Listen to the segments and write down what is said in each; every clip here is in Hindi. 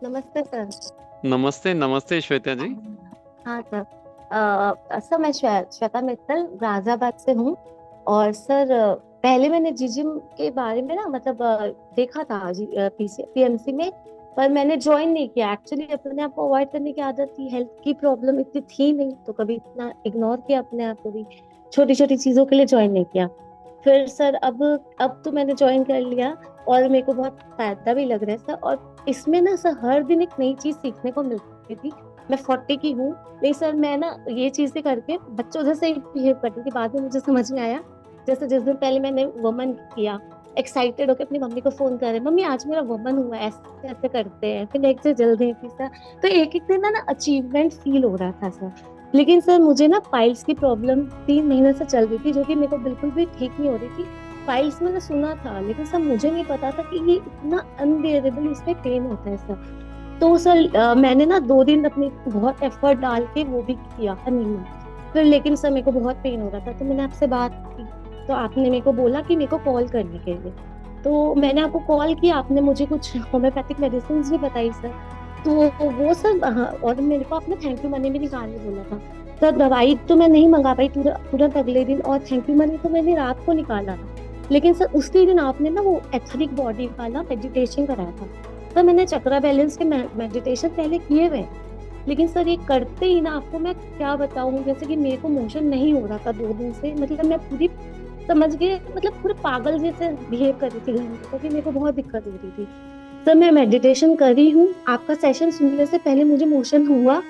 नमस्ते सर। नमस्ते नमस्ते श्वेता जी। हाँ सर। सर मैं श्वेता मित्तल गाजियाबाद से हूँ। और सर पहले मैंने जीजिम के बारे में ना मतलब देखा था जी पीएमसी में। पर मैंने ज्वाइन नहीं किया एक्चुअली, अपने आप को अवॉइड करने की आदत थी, हेल्थ की प्रॉब्लम इतनी थी नहीं तो कभी इतना इग्नोर किया अपने आप को भी। छोटी छोटी चीजों के लिए ज्वाइन नहीं किया। फिर सर अब तो मैंने ज्वाइन कर लिया और मेरे को बहुत फायदा भी लग रहा है सर। और इसमें ना सर हर दिन एक नई चीज सीखने को मिलती थी। मैं 40 की हूँ, नहीं सर मैं ना ये चीजें करके बच्चों जैसे ही बिहेव करती थी। बाद में मुझे समझ में आया, जैसे जिस दिन पहले मैंने वमन किया, एक्साइटेड होकर अपनी मम्मी को फोन कर रहे, मम्मी आज मेरा वमन हुआ है, ऐसे ऐसे करते हैं, फिर नेक्स्ट डे जल्दी थी सर। तो एक एक दिन ना ना अचीवमेंट फील हो रहा था सर। लेकिन सर मुझे ना पाइल्स की प्रॉब्लम 3 महीने से चल रही थी, जो कि मेरे को बिल्कुल भी ठीक नहीं हो रही थी। पाइल्स मैंने सुना था लेकिन सर मुझे नहीं पता था कि ये इतना अनबियरेबल इसमें पेन होता है सर। तो सर मैंने ना 2 दिन अपनी बहुत एफर्ट डाल के वो भी किया अनीमा। फिर लेकिन सर मेरे को बहुत पेन हो रहा था तो मैंने आपसे बात की। तो आपने मेरे को बोला कि मेरे को कॉल करने के लिए। तो मैंने आपको कॉल किया, आपने मुझे कुछ होम्योपैथिक मेडिसिन भी बताई सर। तो वो सर हाँ, और मेरे को आपने थैंक यू मनी भी निकालने बोला था। सर दवाई तो मैं नहीं मंगा पाई तुरंत अगले दिन, और थैंक यू मनी तो मैंने रात को निकाला। लेकिन सर उसी दिन आपने ना वो एथनिक बॉडी वाला मेडिटेशन कराया था। सर मैंने चक्रा बैलेंस के मेडिटेशन पहले किए हुए हैं। लेकिन सर ये करते ही ना आपको मैं क्या बताऊं, जैसे कि मेरे को मोशन नहीं हो रहा था 2 दिन से, मतलब मैं पूरी समझ गए, मतलब पूरे पागल जैसे बिहेव कर रही थी घर में, क्योंकि मेरे को बहुत दिक्कत हो रही थी। सर मैं मेडिटेशन कर रही हूँ, आपका सेशन सुनने से पहले मुझे मोशन हुआ।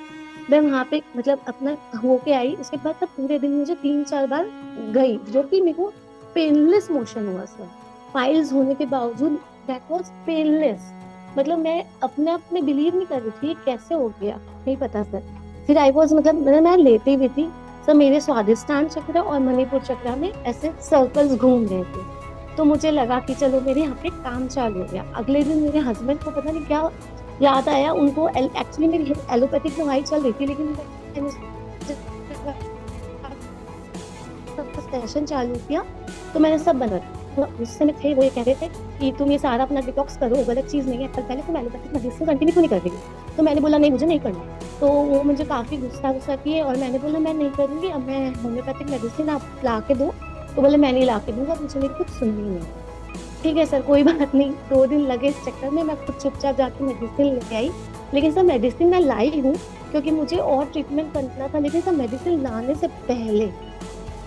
मैं वहां पे मतलब अपना होके आई, उसके बाद तब पूरे दिन मुझे 3-4 बार गई, जो कि मेरे को पेनलेस मोशन हुआ सर। फाइल्स होने के बावजूद दैट वाज पेनलेस। मतलब मैं अपने आप में बिलीव नहीं कर रही थी ये कैसे हो गया, नहीं पता सर। फिर आई वॉज मतलब मैं लेटी हुई थी सर, मेरे स्वादिष्टान चक्र और मणिपुर चक्र में ऐसे सर्कल्स घूम रहे थे। तो मुझे लगा कि चलो मेरे यहाँ पे काम चालू हो गया। अगले दिन मेरे हस्बैंड को पता नहीं क्या याद आया, उनको एक्चुअली मेरी एलोपैथिक दवाई चल रही थी, लेकिन मैंने सेशन चालू किया तो मैंने सब बंद कर दिया। गुस्से में थे वो, ये कह रहे थे कि तुम ये सारा अपना डिटॉक्स करो, गलत चीज नहीं है। पर पहले तुम एलोपैथिक मेडिसिन कंटिन्यू क्यों नहीं कर रही? तो मैंने बोला नहीं मुझे नहीं करना। तो वो मुझे काफी गुस्सा गुस्सा किए और मैंने बोला मैं नहीं करूंगी, अब मैं होम्योपैथिक मेडिसिन आप ला के दो। तो बोले मैं नहीं ला के दूंगा, मुझे मेरी कुछ सुननी नहीं। ठीक है सर कोई बात नहीं, 2 दिन लगे इस चक्कर में, मैं खुद चुपचाप जाके मेडिसिन लेके आई। लेकिन सर मेडिसिन मैं लाई हूँ क्योंकि मुझे और ट्रीटमेंट करना था। लेकिन सर मेडिसिन लाने से पहले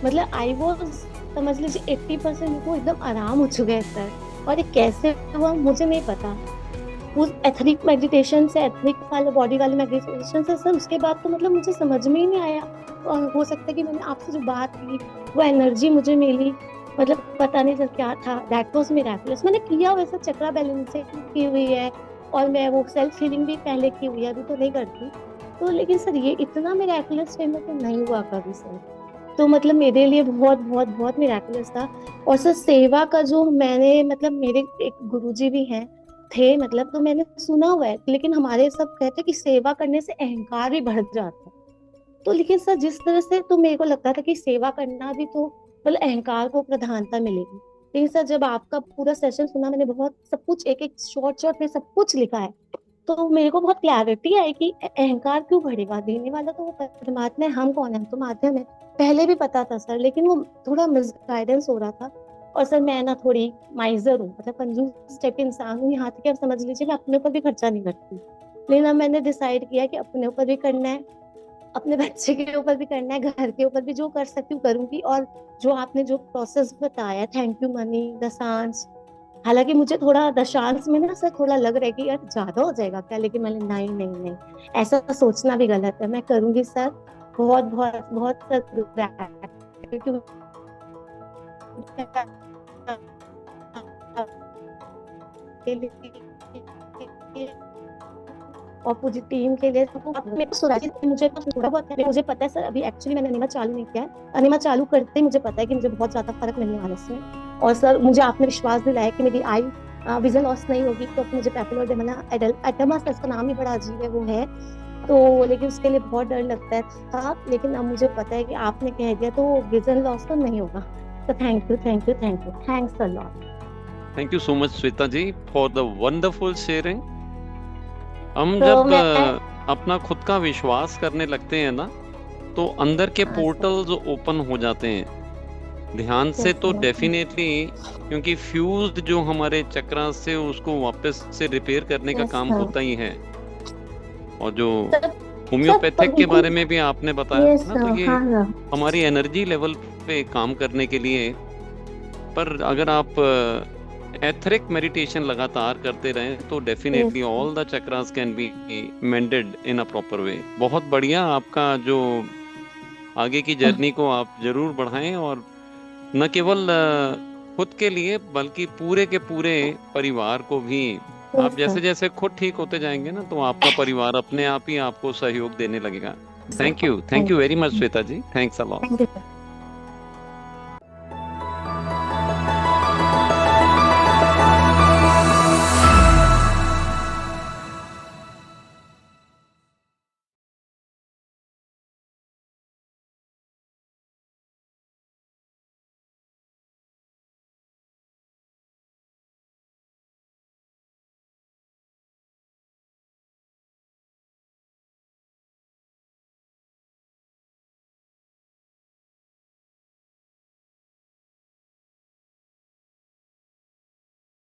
मतलब आई वॉज, समझ लीजिए 80% को एकदम आराम हो चुका है सर। और ये कैसे हुआ मुझे नहीं पता। उस एथनिक मेडिटेशन से, एथनिक वाले बॉडी वाले मेडिटेशन से सर, उसके बाद तो मतलब मुझे समझ में ही नहीं आया। और हो सकता है कि मैंने आपसे जो बात की, वो एनर्जी मुझे मिली, मतलब पता नहीं सर क्या था। That was miraculous. मैंने किया वैसे चक्रा बैलेंसिंग की हुई है, और मैं वो सेल्फ हीलिंग भी पहले की हुई है, अभी तो नहीं करती। तो लेकिन सर ये इतना मिराकुलस वे में तो नहीं हुआ कभी सर। तो मतलब मेरे लिए बहुत बहुत बहुत मिराकुलस था। और सर सेवा का जो मैंने मतलब, मेरे एक गुरुजी भी हैं, थे मतलब, तो मैंने सुना हुआ है, लेकिन हमारे सब कहते हैं कि सेवा करने से अहंकार भी बढ़ जाता है। तो लेकिन सर जिस तरह से तो मेरे को लगता था कि सेवा करना भी तो मतलब अहंकार को प्रधानता मिलेगी। लेकिन सर जब आपका पूरा सेशन सुना, मैंने बहुत सब कुछ एक एक शॉर्ट शॉर्ट में सब कुछ लिखा है, तो मेरे को बहुत क्लैरिटी आई कि अहंकार क्यों बढ़ेगा, देने वाला तो वो परमात्मा है, हम कौन है, हम तो माध्यम है। पहले भी पता था सर, लेकिन वो थोड़ा मिसगाइडेंस हो रहा था। और सर मैं ना थोड़ी माइजर हूँ, मतलब कंजूस टाइप इंसान हूँ, यहाँ तक कि आप समझ लीजिए मैं अपने ऊपर भी खर्चा नहीं करती। लेकिन अब मैंने डिसाइड किया कि अपने ऊपर भी करना है, अपने बच्चे के ऊपर भी करना है, घर के ऊपर भी, जो कर सकती हूँ करूंगी। और जो आपने जो प्रोसेस बताया, थैंक यू मनी, दशांश, हालांकि मुझे थोड़ा दशांश में ना सर थोड़ा लग रहा है कि यार ज्यादा हो जाएगा क्या, लेकिन मैंने नहीं नहीं नहीं, ऐसा सोचना भी गलत है, मैं करूंगी सर। बहुत बहुत बहुत सर gratitude के लिए और पूरी टीम के लिए। मेरे को सुराजी मुझे तो थोड़ा बहुत है, मुझे पता है सर, अभी एक्चुअली मैंने अनिमा चालू नहीं किया है। अनिमा चालू करते ही मुझे पता है कि मुझे बहुत ज्यादा फर्क मिलने वाला है इसमें। और सर मुझे आपने विश्वास दिलाया कि मेरी आई विजन लॉस नहीं होगी, तो मुझे पेपिलोडेमा एडेमा, इसका नाम ही बड़ा अजीब है वो है। तो लेकिन उसके लिए बहुत डर लगता है था, लेकिन अब मुझे पता है कि आपने कह दिया तो विजन लॉस तो नहीं होगा। तो thank you thank you thank you, thanks a lot. Thank you so much Shweta ji for the wonderful sharing. हम तो जब मैं अपना खुद का विश्वास करने लगते हैं ना, तो अंदर के हाँ सर, पोर्टल्स ओपन हो जाते हैं। ध्यान से तो डेफिनेटली डेफिनेटली, क्योंकि फ्यूज्ड जो हमारे चक्रा से उसको वापस से रिपेयर करने का यस काम सर। होता ही है। और जो सर सर होम्योपैथिक के बिल्कुल। बारे में भी आपने बताया यस ना, तो सर, ये हाँ सर। हमारी एनर्जी लेवल पे काम करने के लिए। पर अगर आप एथरिक मेडिटेशन लगातार करते रहें तो yes definitely sir. All the chakras can be मेंडेड in a proper way. बहुत बढ़िया, आपका जो आगे की जर्नी को आप जरूर बढ़ाएं, और न केवल खुद के लिए बल्कि पूरे के पूरे परिवार को भी। आप यस जैसे सर। जैसे खुद ठीक होते जाएंगे ना, तो आपका परिवार अपने आप ही आपको सहयोग देने लगेगा। Sir thank thank you you. Very much Shweta ji, thanks a lot. Thank you.